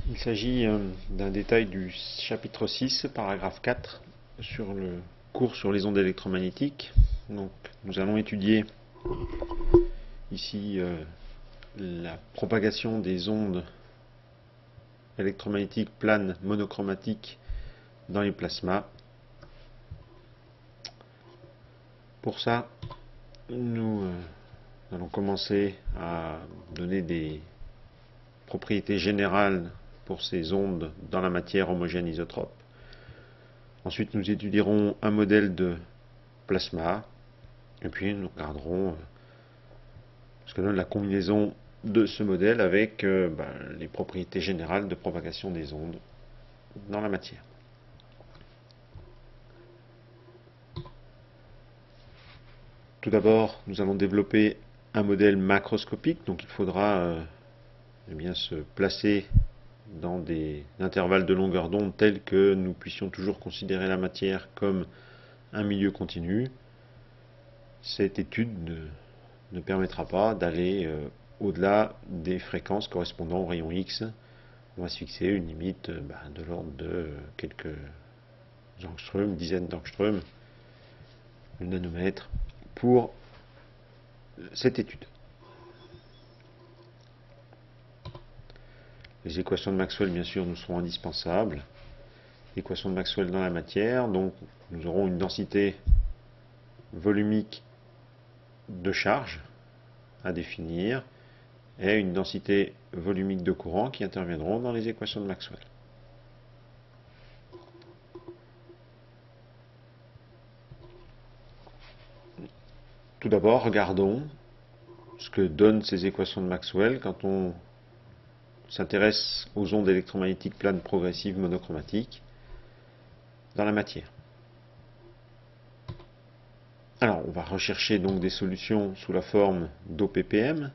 Il s'agit d'un détail du chapitre 6, paragraphe 4, sur le cours sur les ondes électromagnétiques. Donc, nous allons étudier ici la propagation des ondes électromagnétiques planes monochromatiques dans les plasmas. Pour ça, nous allons commencer à donner des propriétés générales pour ces ondes dans la matière homogène isotrope. Ensuite, nous étudierons un modèle de plasma, et puis nous regarderons ce que donne la combinaison de ce modèle avec les propriétés générales de propagation des ondes dans la matière. Tout d'abord, nous allons développer un modèle macroscopique, donc il faudra se placer dans des intervalles de longueur d'onde tels que nous puissions toujours considérer la matière comme un milieu continu. Cette étude ne permettra pas d'aller au-delà des fréquences correspondant au rayon X. On va se fixer une limite de l'ordre de quelques angstroms, dizaines d'angstroms, le nanomètre, pour cette étude. Les équations de Maxwell, bien sûr, nous seront indispensables. Équations de Maxwell dans la matière, donc nous aurons une densité volumique de charge à définir et une densité volumique de courant qui interviendront dans les équations de Maxwell. Tout d'abord, regardons ce que donnent ces équations de Maxwell quand on s'intéresse aux ondes électromagnétiques planes progressives monochromatiques dans la matière. Alors, on va rechercher donc des solutions sous la forme d'OPPM.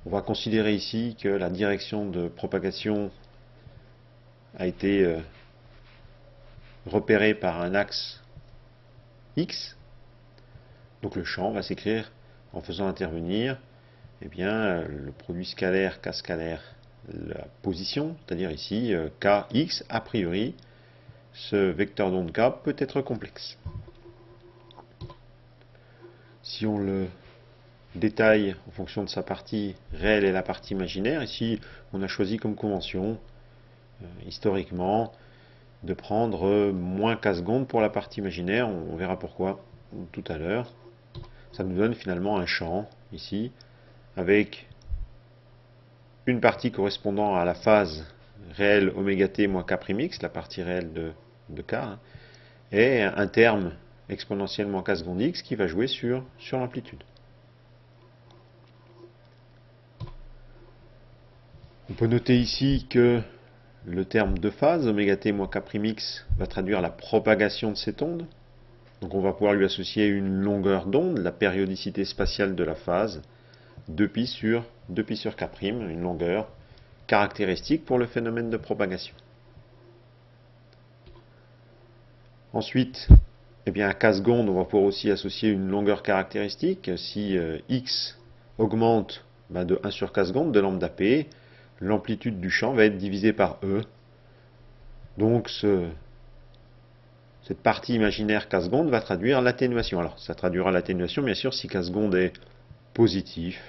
On va considérer ici que la direction de propagation a été repérée par un axe X. Donc le champ va s'écrire en faisant intervenir le produit scalaire K scalaire, la position, c'est-à-dire ici Kx, a priori, ce vecteur d'onde K peut être complexe. Si on le détaille en fonction de sa partie réelle et la partie imaginaire, ici on a choisi comme convention, historiquement, de prendre moins K secondes pour la partie imaginaire, on verra pourquoi tout à l'heure. Ça nous donne finalement un champ, ici, avec une partie correspondant à la phase réelle oméga t moins K'X, la partie réelle de K, et un terme exponentiellement K seconde X qui va jouer sur l'amplitude. On peut noter ici que le terme de phase, oméga t moins K'X, va traduire la propagation de cette onde. Donc on va pouvoir lui associer une longueur d'onde, la périodicité spatiale de la phase, 2π sur K', une longueur caractéristique pour le phénomène de propagation. Ensuite, à K secondes, on va pouvoir aussi associer une longueur caractéristique. Si X augmente de 1 sur K secondes, de lambda P, l'amplitude du champ va être divisée par E. Donc cette partie imaginaire K secondes va traduire l'atténuation. Alors ça traduira l'atténuation bien sûr si K secondes est positif.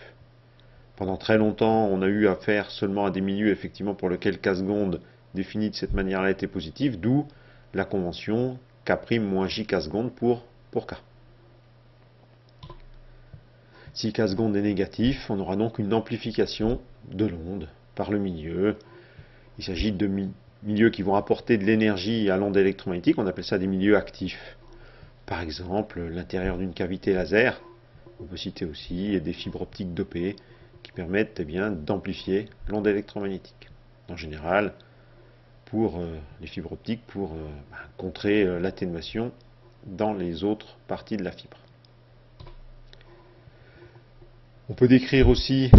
Pendant très longtemps, on a eu affaire seulement à des milieux effectivement pour lesquels K secondes défini de cette manière-là était positif, d'où la convention K' moins J K secondes pour K. Si K secondes est négatif, on aura donc une amplification de l'onde par le milieu. Il s'agit de milieux qui vont apporter de l'énergie à l'onde électromagnétique, on appelle ça des milieux actifs. Par exemple, l'intérieur d'une cavité laser, on peut citer aussi des fibres optiques dopées qui permettent d'amplifier l'onde électromagnétique. En général, pour les fibres optiques, pour contrer l'atténuation dans les autres parties de la fibre. On peut décrire aussi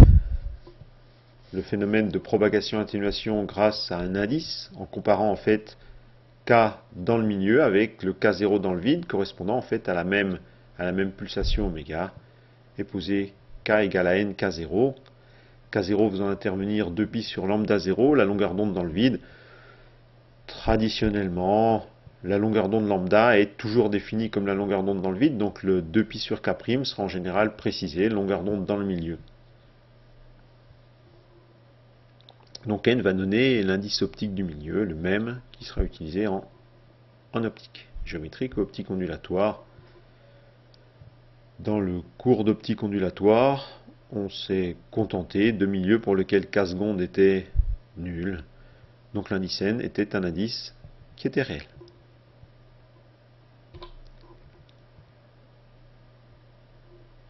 le phénomène de propagation-atténuation grâce à un indice, en comparant en fait K dans le milieu avec le K0 dans le vide, correspondant en fait à la même pulsation oméga, et poser K égale à n K0. K0 faisant intervenir 2π sur lambda 0, la longueur d'onde dans le vide. Traditionnellement, la longueur d'onde lambda est toujours définie comme la longueur d'onde dans le vide, donc le 2π sur K' sera en général précisé, longueur d'onde dans le milieu. Donc n va donner l'indice optique du milieu, le même qui sera utilisé en optique géométrique ou optique ondulatoire. Dans le cours d'optique ondulatoire, on s'est contenté de milieux pour lequel K secondes était nul. Donc l'indice n était un indice qui était réel.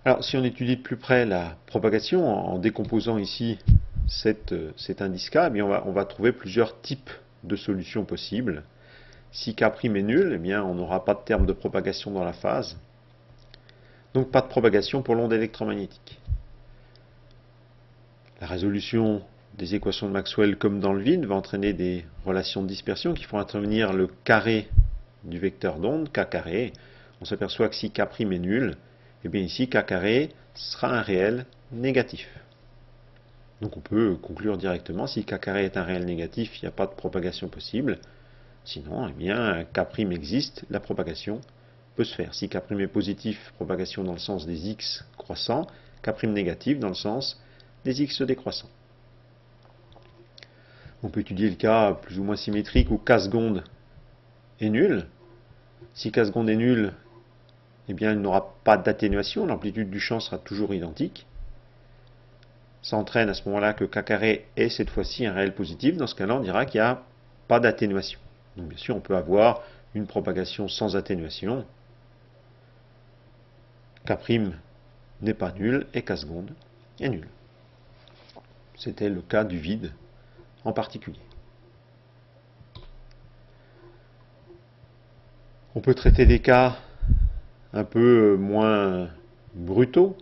Alors si on étudie de plus près la propagation, en décomposant ici cet indice K, eh bien on va trouver plusieurs types de solutions possibles. Si K' est nul, eh bien on n'aura pas de terme de propagation dans la phase. Donc pas de propagation pour l'onde électromagnétique. La résolution des équations de Maxwell comme dans le vide va entraîner des relations de dispersion qui font intervenir le carré du vecteur d'onde, K carré. On s'aperçoit que si K' est nul, et bien ici K carré sera un réel négatif. Donc on peut conclure directement, si K carré est un réel négatif, il n'y a pas de propagation possible. Sinon, eh bien, K' existe, la propagation peut se faire. Si K' est positif, propagation dans le sens des x croissants, K' négatif dans le sens des x décroissants. On peut étudier le cas plus ou moins symétrique où K seconde est nul. Si K seconde est nul, eh bien, il n'aura pas d'atténuation, l'amplitude du champ sera toujours identique. Ça entraîne à ce moment-là que K carré est cette fois-ci un réel positif. Dans ce cas-là, on dira qu'il n'y a pas d'atténuation. Donc bien sûr, on peut avoir une propagation sans atténuation. K' n'est pas nul et K seconde est nul. C'était le cas du vide en particulier. On peut traiter des cas un peu moins brutaux.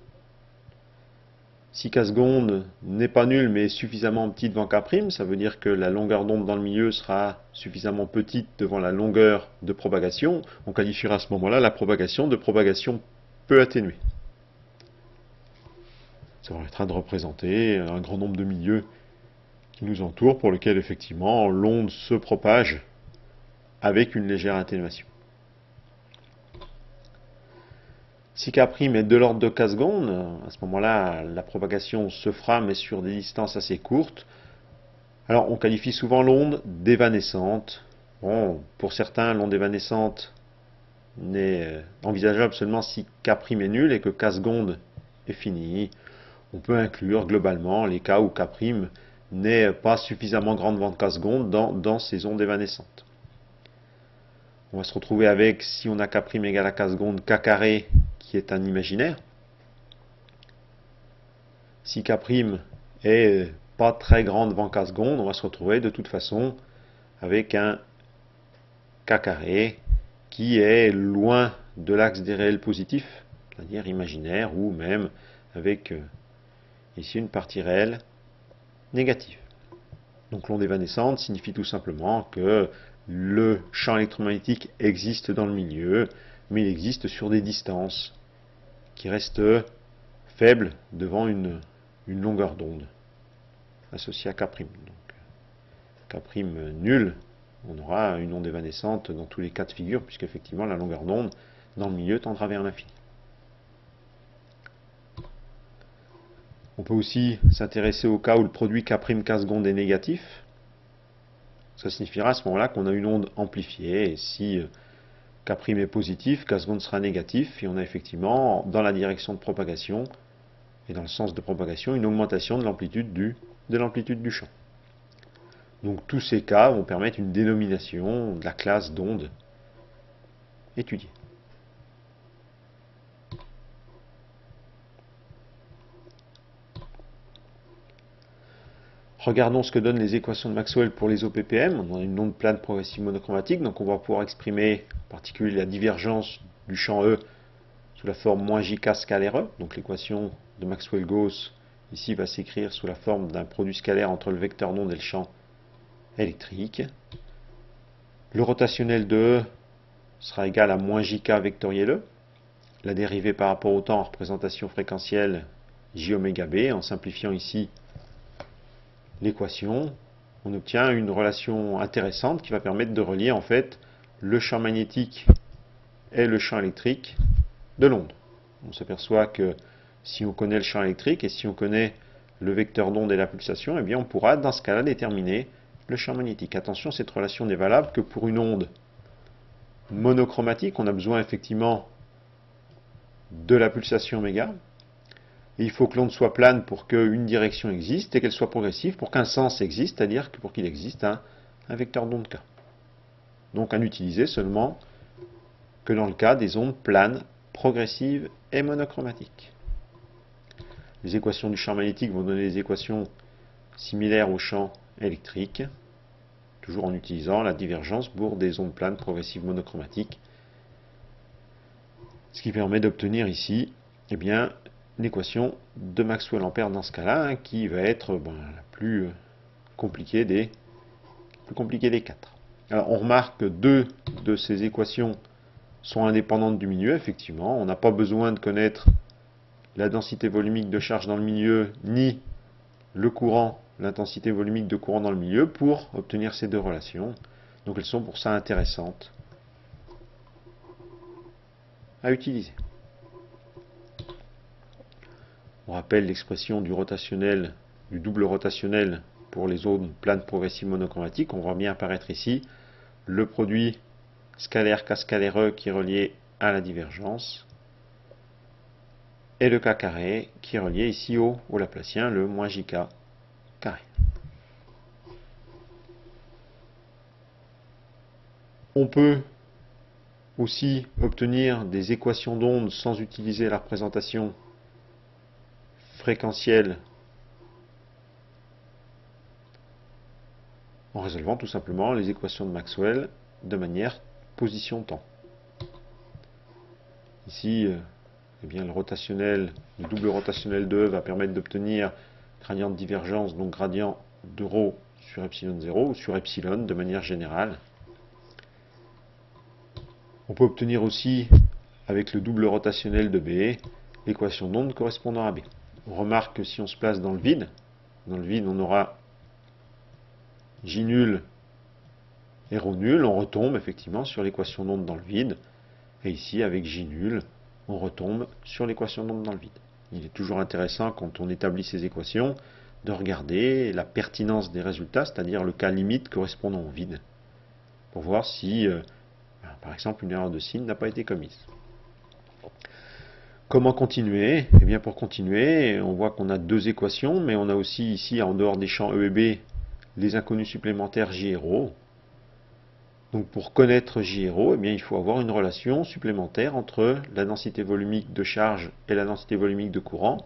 Si K seconde n'est pas nul mais suffisamment petit devant K', ça veut dire que la longueur d'onde dans le milieu sera suffisamment petite devant la longueur de propagation. On qualifiera à ce moment-là la propagation de propagation peu atténuée. Ça permettra de représenter un grand nombre de milieux qui nous entourent pour lesquels effectivement l'onde se propage avec une légère atténuation. Si K' est de l'ordre de K secondes, à ce moment-là, la propagation se fera, mais sur des distances assez courtes. Alors, on qualifie souvent l'onde d'évanescente. Bon, pour certains, l'onde évanescente n'est envisageable seulement si K' est nul et que K secondes est fini. On peut inclure globalement les cas où K' n'est pas suffisamment grande devant K secondes dans ces ondes évanescentes. On va se retrouver avec, si on a K' égale à K secondes, K carré qui est un imaginaire. Si K' est pas très grand devant K secondes, on va se retrouver de toute façon avec un K carré qui est loin de l'axe des réels positifs, c'est-à-dire imaginaire, ou même avec ici une partie réelle négative. Donc l'onde évanescente signifie tout simplement que le champ électromagnétique existe dans le milieu, mais il existe sur des distances qui restent faibles devant une longueur d'onde associée à K'. Donc K' nul, on aura une onde évanescente dans tous les cas de figure, puisqu'effectivement la longueur d'onde dans le milieu tendra vers l'infini. On peut aussi s'intéresser au cas où le produit K' K seconde est négatif. Ça signifiera à ce moment-là qu'on a une onde amplifiée, et si K' est positif, K seconde sera négatif, et on a effectivement, dans la direction de propagation, et dans le sens de propagation, une augmentation de l'amplitude du champ. Donc tous ces cas vont permettre une dénomination de la classe d'onde étudiée. Regardons ce que donnent les équations de Maxwell pour les OPPM. On a une onde plane progressive monochromatique, donc on va pouvoir exprimer en particulier la divergence du champ E sous la forme moins JK scalaire E. Donc l'équation de Maxwell-Gauss ici va s'écrire sous la forme d'un produit scalaire entre le vecteur d'onde et le champ électrique. Le rotationnel de E sera égal à moins JK vectoriel E. La dérivée par rapport au temps en représentation fréquentielle J oméga B, en simplifiant ici l'équation, on obtient une relation intéressante qui va permettre de relier en fait le champ magnétique et le champ électrique de l'onde. On s'aperçoit que si on connaît le champ électrique et si on connaît le vecteur d'onde et la pulsation, eh bien on pourra dans ce cas-là déterminer le champ magnétique. Attention, cette relation n'est valable que pour une onde monochromatique. On a besoin effectivement de la pulsation oméga. Et il faut que l'onde soit plane pour qu'une direction existe et qu'elle soit progressive pour qu'un sens existe, c'est-à-dire pour qu'il existe un vecteur d'onde K. Donc à n'utiliser seulement que dans le cas des ondes planes, progressives et monochromatiques. Les équations du champ magnétique vont donner des équations similaires au champ électrique, toujours en utilisant la divergence pour des ondes planes progressives monochromatiques, ce qui permet d'obtenir ici eh bien, l'équation de Maxwell-Ampère dans ce cas-là, qui va être la plus compliquée des quatre. Alors on remarque que deux de ces équations sont indépendantes du milieu, effectivement. On n'a pas besoin de connaître la densité volumique de charge dans le milieu, ni le courant, l'intensité volumique de courant dans le milieu, pour obtenir ces deux relations. Donc elles sont pour ça intéressantes à utiliser. On rappelle l'expression du rotationnel, du double rotationnel pour les ondes planes progressives monochromatiques. On voit bien apparaître ici le produit scalaire K scalaire E qui est relié à la divergence et le K carré qui est relié ici au Laplacien, le moins JK carré. On peut aussi obtenir des équations d'onde sans utiliser la représentation fréquentielle en résolvant tout simplement les équations de Maxwell de manière position-temps. Ici, eh bien, le double rotationnel de E va permettre d'obtenir gradient de divergence, donc gradient de ρ sur epsilon 0 ou sur epsilon de manière générale. On peut obtenir aussi, avec le double rotationnel de B, l'équation d'onde correspondant à B. On remarque que si on se place dans le vide on aura J nul et ρ nul, on retombe effectivement sur l'équation d'onde dans le vide. Et ici, avec J nul, on retombe sur l'équation d'onde dans le vide. Il est toujours intéressant, quand on établit ces équations, de regarder la pertinence des résultats, c'est-à-dire le cas limite correspondant au vide, pour voir si, par exemple, une erreur de signe n'a pas été commise. Comment continuer? Eh bien, pour continuer, on voit qu'on a deux équations, mais on a aussi ici, en dehors des champs E et B, les inconnus supplémentaires J et ρ. Donc pour connaître J et ρ, eh bien, il faut avoir une relation supplémentaire entre la densité volumique de charge et la densité volumique de courant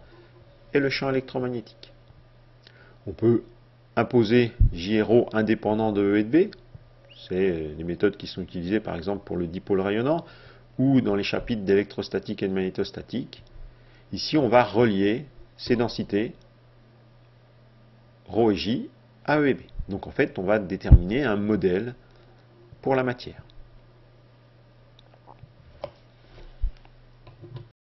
et le champ électromagnétique. On peut imposer J et ρ indépendants de E et de B. C'est les méthodes qui sont utilisées par exemple pour le dipôle rayonnant ou dans les chapitres d'électrostatique et de magnétostatique. Ici, on va relier ces densités ρ et J à E et B. Donc en fait, on va déterminer un modèle pour la matière.